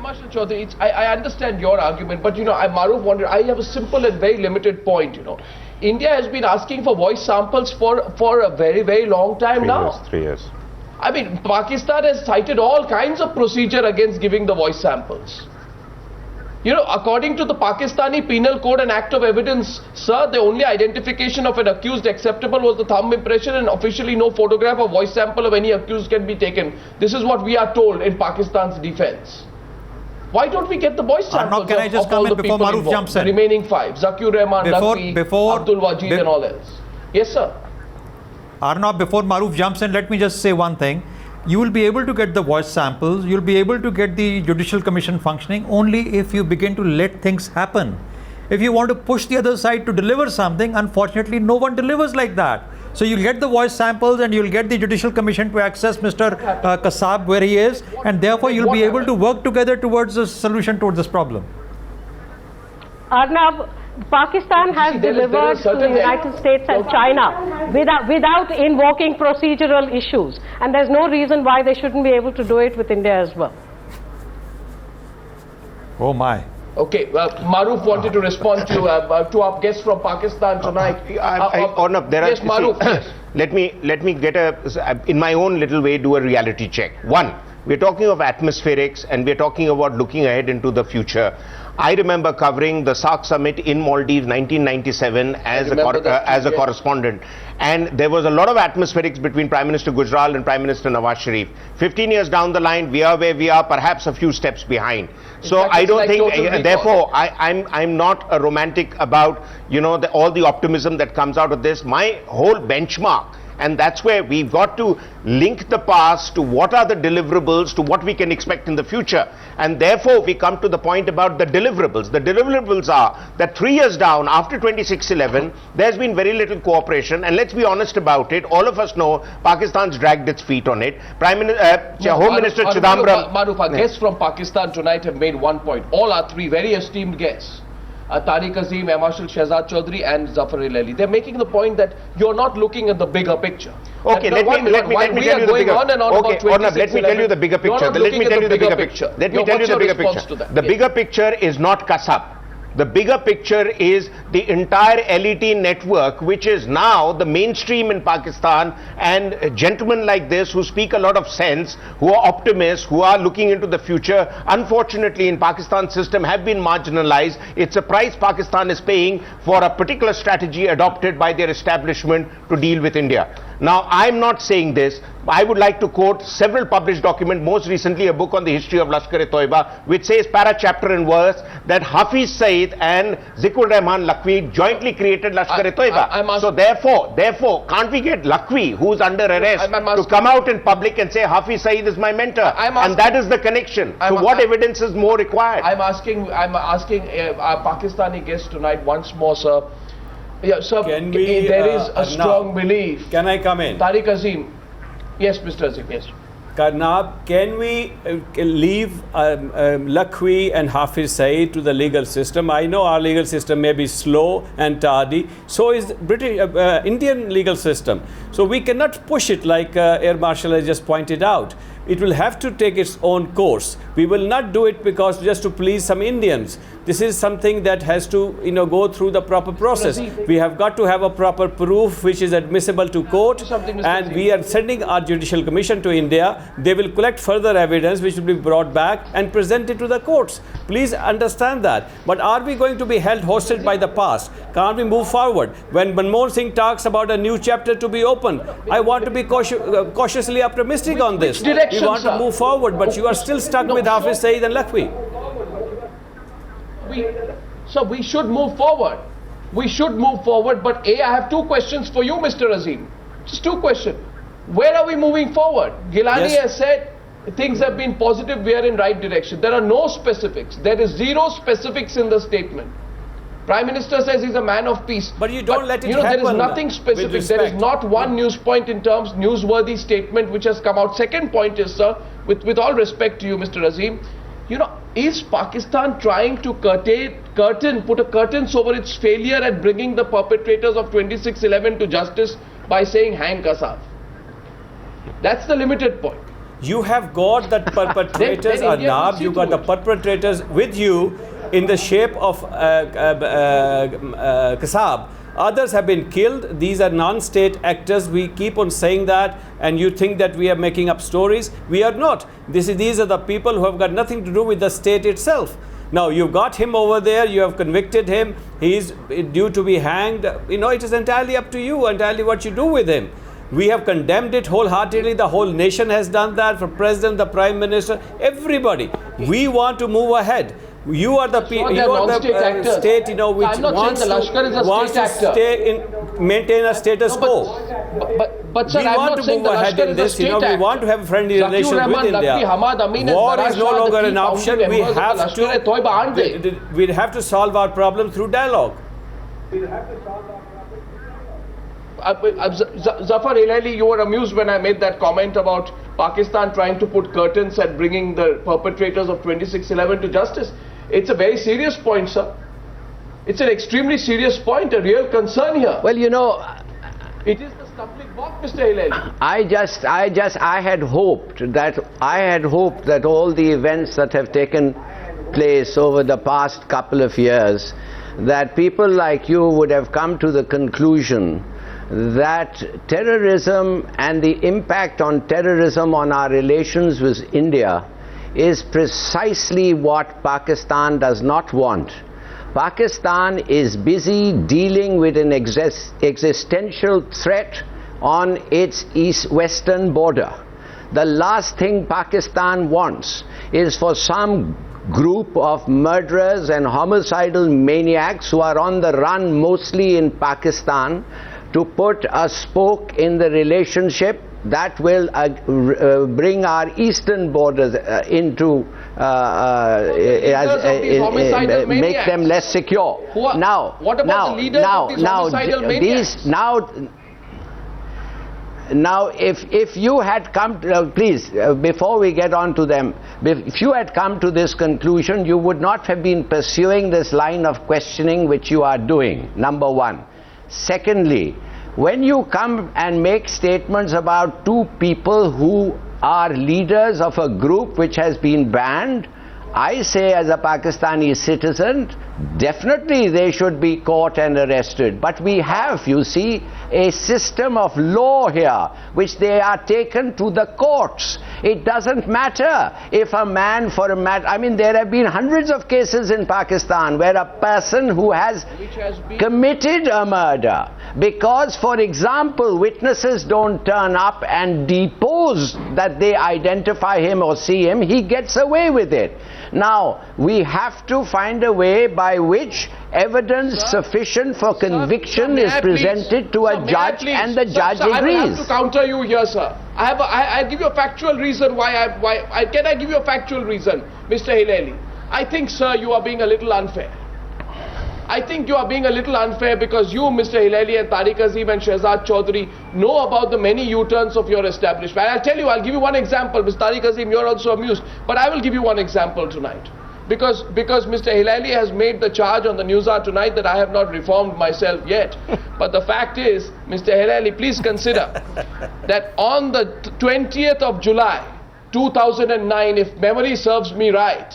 Marshal Chaudhary, I understand your argument, but Maruf wanted, I have a simple and very limited point, India has been asking for voice samples for a very, very long time now. 3 years. I mean, Pakistan has cited all kinds of procedure against giving the voice samples. According to the Pakistani Penal Code and Act of Evidence, sir, the only identification of an accused acceptable was the thumb impression, and officially no photograph or voice sample of any accused can be taken. This is what we are told in Pakistan's defense. Why don't we get the voice samples can I just of all the before people Maruf involved, jumps in? the remaining 5, Zakir Rahman, Naqvi, Abdul Wajid and all else? Yes, sir. Arnab, before Maruf jumps in, let me just say one thing. You will be able to get the voice samples, you'll be able to get the Judicial Commission functioning only if you begin to let things happen. If you want to push the other side to deliver something, unfortunately no one delivers like that. So you'll get the voice samples and you'll get the Judicial Commission to access Mr. Kasav where he is, and therefore you'll be able to work together towards a solution towards this problem. Arnab, Pakistan has delivered to the United States and China without invoking procedural issues, and there's no reason why they shouldn't be able to do it with India as well. Oh my. Okay, Maruf wanted to respond to our guest from Pakistan tonight. Yes, Maruf. Yes. Let me get in my own little way, do a reality check. One, we're talking of atmospherics and we're talking about looking ahead into the future. I remember covering the SAARC summit in Maldives 1997 as a correspondent, and there was a lot of atmospherics between Prime Minister Gujral and Prime Minister Nawaz Sharif. 15 years down the line, we are where we are, perhaps a few steps behind. So I don't think, therefore, I'm not a romantic about all the optimism that comes out of this. My whole benchmark, and that's where we've got to link the past to what are the deliverables to what we can expect in the future. And therefore, we come to the point about the deliverables. The deliverables are that 3 years down, after 26/11, there's been very little cooperation. And let's be honest about it. All of us know Pakistan's dragged its feet on it. Home Minister Chidambaram. Maruf, our guests from Pakistan tonight have made one point. All our 3 very esteemed guests, Tariq Azim, Air Marshal Shehzad Chaudhary and Zafar Ali. They're making the point that you're not looking at the bigger picture. Okay, let me tell you the bigger let me tell you the bigger picture. Let me tell you the bigger picture. Let me tell you the bigger picture. The bigger picture is not Kasav. The bigger picture is the entire LET network, which is now the mainstream in Pakistan, and gentlemen like this who speak a lot of sense, who are optimists, who are looking into the future, unfortunately in Pakistan's system have been marginalized. It's a price Pakistan is paying for a particular strategy adopted by their establishment to deal with India. Now, I'm not saying this. I would like to quote several published documents, most recently a book on the history of Lashkar-e-Toiba, which says para chapter and verse that Hafiz Saeed and Zikur Rahman Lakhvi jointly created Lashkar-e-Toiba. So therefore, can't we get Lakhvi, who's under arrest, to come out in public and say Hafiz Saeed is my mentor? And that is the connection. So what evidence is more required? I'm asking our Pakistani guest tonight once more, sir. Yeah, sir, there is a strong belief. Can I come in? Tariq Azim. Yes, Mr. Azim, yes. Karnab, can we leave Lakhvi and Hafiz Saeed to the legal system? I know our legal system may be slow and tardy. So is British Indian legal system. So we cannot push it like Air Marshal has just pointed out. It will have to take its own course. We will not do it because just to please some Indians. This is something that has to go through the proper process. We have got to have a proper proof which is admissible to court, and we are sending our Judicial Commission to India. They will collect further evidence which will be brought back and presented to the courts. Please understand that. But are we going to be held hostage by the past? Can't we move forward? When Manmohan Singh talks about a new chapter to be opened, I want to be cautiously optimistic on this. We want to move forward, but you are still stuck with Hafiz Saeed and Lakhvi. So we should move forward. We should move forward, but I have 2 questions for you, Mr. Azim. Just 2 questions. Where are we moving forward? Gilani has said things have been positive, we are in right direction. There are no specifics. There is 0 specifics in the statement. Prime Minister says he's a man of peace. But you don't let it happen. There is nothing specific. There is not one news point in terms newsworthy statement which has come out. Second point is, sir, with all respect to you, Mr. Azim, is Pakistan trying to put a curtain over its failure at bringing the perpetrators of 26/11 to justice by saying Hang Kasav? That's the limited point. You have got the perpetrators are nabbed, you got the perpetrators with you in the shape of Kasav. Others have been killed. These are non-state actors. We keep on saying that, and you think that we are making up stories. We are not. These are the people who have got nothing to do with the state itself. Now, you've got him over there. You have convicted him. He is due to be hanged. You know, it is entirely up to you, entirely what you do with him. We have condemned it wholeheartedly. The whole nation has done that, from President, the Prime Minister, everybody. We want to move ahead. You are the state, you know, which wants to stay in, maintain a status quo. But sir, we want to move ahead in this, you know, we want to have friendly relations with India. War is no longer an option. We have to solve our problem through dialogue. Zafar Hilaili, you were amused when I made that comment about Pakistan trying to put curtains at bringing the perpetrators of 26/11 to justice. It's a very serious point, sir. It's an extremely serious point, a real concern here. Well, you know, it is the stumbling block, Mr. Hilaili. I had hoped that all the events that have taken place over the past couple of years, that people like you would have come to the conclusion that terrorism and the impact on terrorism on our relations with India is precisely what Pakistan does not want. Pakistan is busy dealing with an existential threat on its east-western border. The last thing Pakistan wants is for some group of murderers and homicidal maniacs who are on the run mostly in Pakistan to put a spoke in the relationship that will bring our eastern borders make them less secure. What about the leaders of these homicidal maniacs? Now, if you had come to, please, before we get on to them, if you had come to this conclusion, you would not have been pursuing this line of questioning which you are doing, number one. Secondly, when you come and make statements about two people who are leaders of a group which has been banned, I say as a Pakistani citizen, definitely they should be caught and arrested. But we have, you see, a system of law here, which they are taken to the courts. It doesn't matter if a man for a matter, I mean, there have been hundreds of cases in Pakistan where a person who has committed a murder, because, for example, witnesses don't turn up and depose that they identify him or see him, he gets away with it. Now, we have to find a way by which evidence sufficient for conviction is presented to a judge, and the judge agrees. I have to counter you here, sir. I give you a factual reason can I give you a factual reason, Mr. Hilaili? I think, sir, you are being a little unfair. I think you are being a little unfair because you, Mr. Hilaili, and Tariq Azim and Shehzad Chaudhary know about the many U-turns of your establishment. I'll tell you, I'll give you one example. Mr. Tariq Azim, you're also amused, but I will give you one example tonight. Because Mr. Hilaili has made the charge on the Newshour tonight that I have not reformed myself yet. But the fact is, Mr. Hilaili, please consider that on the 20th of July, 2009, if memory serves me right,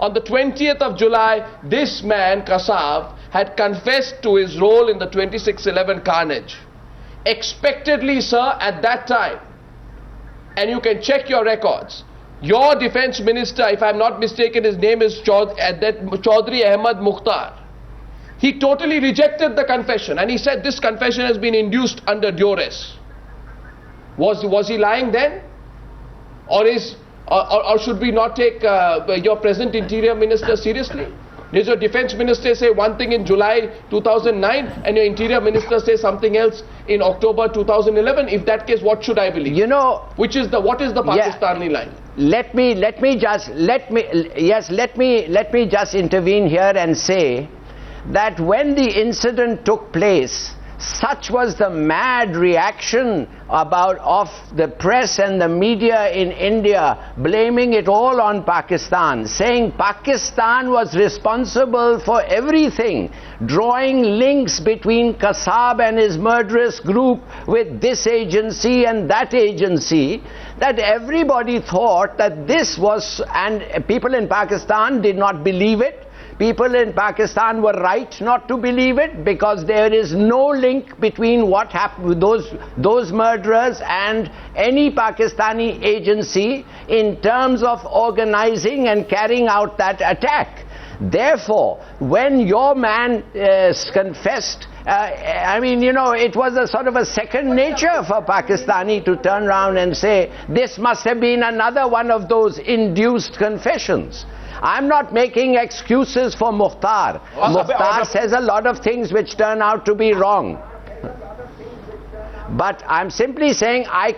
on the 20th of July, this man, Kasav, had confessed to his role in the 26/11 carnage. Expectedly, sir, at that time, and you can check your records, your defense minister, if I'm not mistaken, his name is Chaudhry Ahmad Mukhtar. He totally rejected the confession, and he said this confession has been induced under duress. Was he lying then? Or should we not take your present interior minister seriously? Does your defense minister say one thing in July 2009 and your interior minister say something else in October 2011? If that case, what should I believe? You know, what is the Pakistani line? Let me just intervene here and say that when the incident took place, Such was the mad reaction of the press and the media in India, blaming it all on Pakistan, saying Pakistan was responsible for everything, drawing links between Kasav and his murderous group with this agency and that agency, that everybody thought that this was, and people in Pakistan did not believe it. People in Pakistan were right not to believe it, because there is no link between what happened with those murderers and any Pakistani agency in terms of organizing and carrying out that attack. Therefore, when your man confessed, I mean, you know, it was a sort of a second nature for Pakistani to turn around and say, this must have been another one of those induced confessions. I'm not making excuses for Mukhtar. Mukhtar says a lot of things which turn out to be wrong. But I'm simply saying I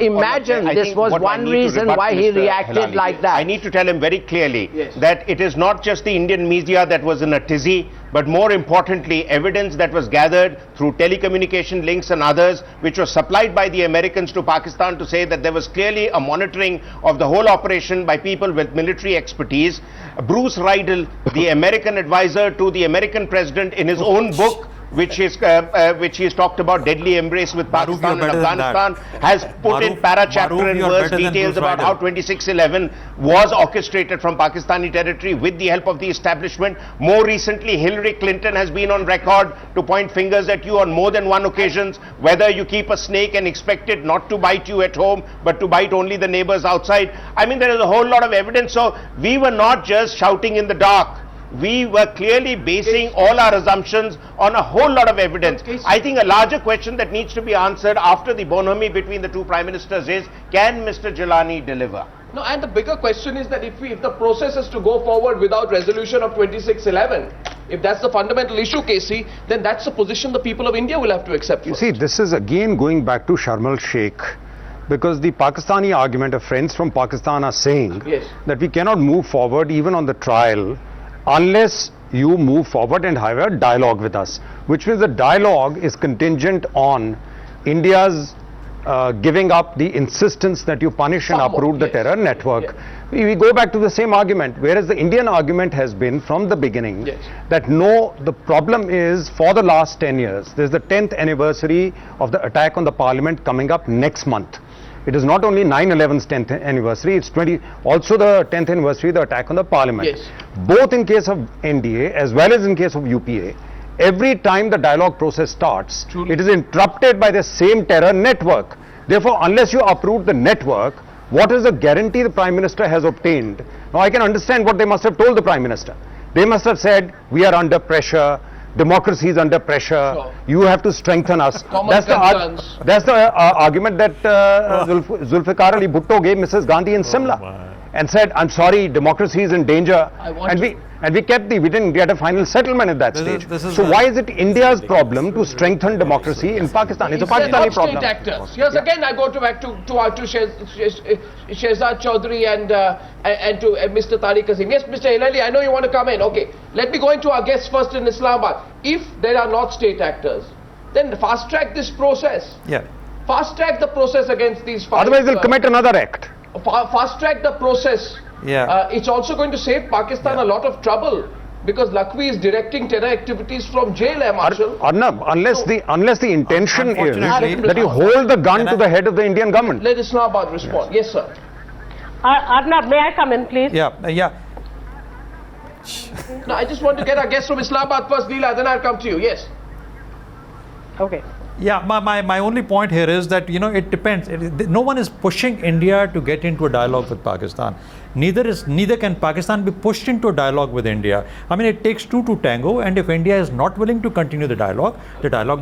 imagine this was one reason why he reacted like that. I need to tell him very clearly that it is not just the Indian media that was in a tizzy, but more importantly, evidence that was gathered through telecommunication links and others, which was supplied by the Americans to Pakistan to say that there was clearly a monitoring of the whole operation by people with military expertise. Bruce Rydell, the American advisor to the American president, in his own book, which he has talked about, Deadly Embrace with Pakistan and Afghanistan, has put in para-chapter and verse details about how 26/11 was orchestrated from Pakistani territory with the help of the establishment. More recently, Hillary Clinton has been on record to point fingers at you on more than one occasions, whether you keep a snake and expect it not to bite you at home, but to bite only the neighbors outside. I mean, there is a whole lot of evidence. So we were not just shouting in the dark. We were clearly basing all our assumptions on a whole lot of evidence. I think a larger question that needs to be answered after the bonhomie between the two prime ministers is, can Mr. Gilani deliver? No, and the bigger question is that if the process is to go forward without resolution of 26/11, if that's the fundamental issue, Casey, then that's the position the people of India will have to accept. You see, this is again going back to Sharm el-Sheikh, because the Pakistani argument of friends from Pakistan are saying that we cannot move forward even on the trial unless you move forward and have a dialogue with us, which means the dialogue is contingent on India's giving up the insistence that you punish and uproot the terror network. We go back to the same argument, whereas the Indian argument has been from the beginning that no, the problem is for the last 10 years. There's the 10th anniversary of the attack on the parliament coming up next month. It is not only 9/11's 10th anniversary, it's also the 10th anniversary of the attack on the parliament. Both in case of NDA as well as in case of UPA, every time the dialogue process starts, it is interrupted by the same terror network. Therefore, unless you uproot the network, what is the guarantee the Prime Minister has obtained? Now, I can understand what they must have told the Prime Minister. They must have said, we are under pressure, democracy is under pressure, you have to strengthen us. That's the argument that Zulfikar Ali Bhutto gave Mrs. Gandhi in Simla and said, I'm sorry, democracy is in danger. And we didn't get a final settlement at that stage. So why is it India's problem to strengthen democracy in Pakistan? It's a Pakistani problem. Yes, again I go back to Shehzad Chaudhary and to Mr. Tariq Asim. Yes, Mr. Hilali, I know you want to come in. Okay, let me go into our guests first in Islamabad. If there are not state actors, then fast track this process. Fast track the process against these five. Otherwise they'll commit another act. Fast track the process. It's also going to save Pakistan a lot of trouble, because Lakhvi is directing terror activities from jail, Marshal. Arnab, unless the intention is that you hold the gun to the head of the Indian government. Let Islamabad respond. Yes, sir. Arnab, may I come in, please? No, I just want to get our guests from Islamabad first, Leela, then I'll come to you. Yes. Okay. My only point here is that, you know, it depends. No one is pushing India to get into a dialogue with Pakistan. Neither can Pakistan be pushed into a dialogue with India. I mean, it takes two to tango, and if India is not willing to continue the dialogue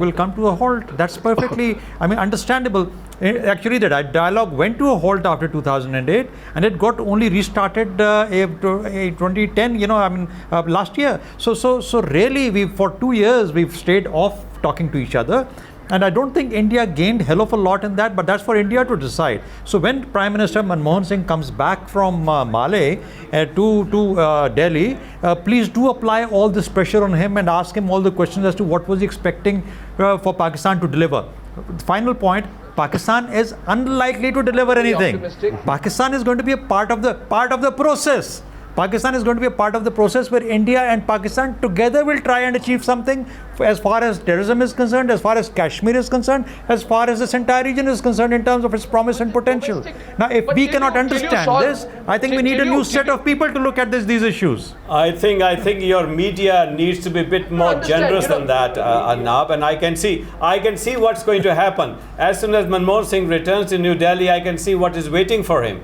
will come to a halt. That's perfectly, I mean, understandable. Actually, the dialogue went to a halt after 2008, and it got only restarted 2010, you know, I mean, last year. So really, for 2 years, we've stayed off talking to each other. And I don't think India gained hell of a lot in that, but that's for India to decide. So when Prime Minister Manmohan Singh comes back from Male to Delhi, please do apply all this pressure on him and ask him all the questions as to what was he expecting for Pakistan to deliver. Final point, Pakistan is unlikely to deliver anything. Pakistan is going to be a part of the process. Pakistan is going to be a part of the process where India and Pakistan together will try and achieve something as far as terrorism is concerned, as far as Kashmir is concerned, as far as this entire region is concerned in terms of its promise and potential. Now, if we cannot understand this, I think we need a new set of people to look at these issues. I think your media needs to be a bit more generous than that, Arnab, and I can see what's going to happen. As soon as Manmohan Singh returns to New Delhi, I can see what is waiting for him.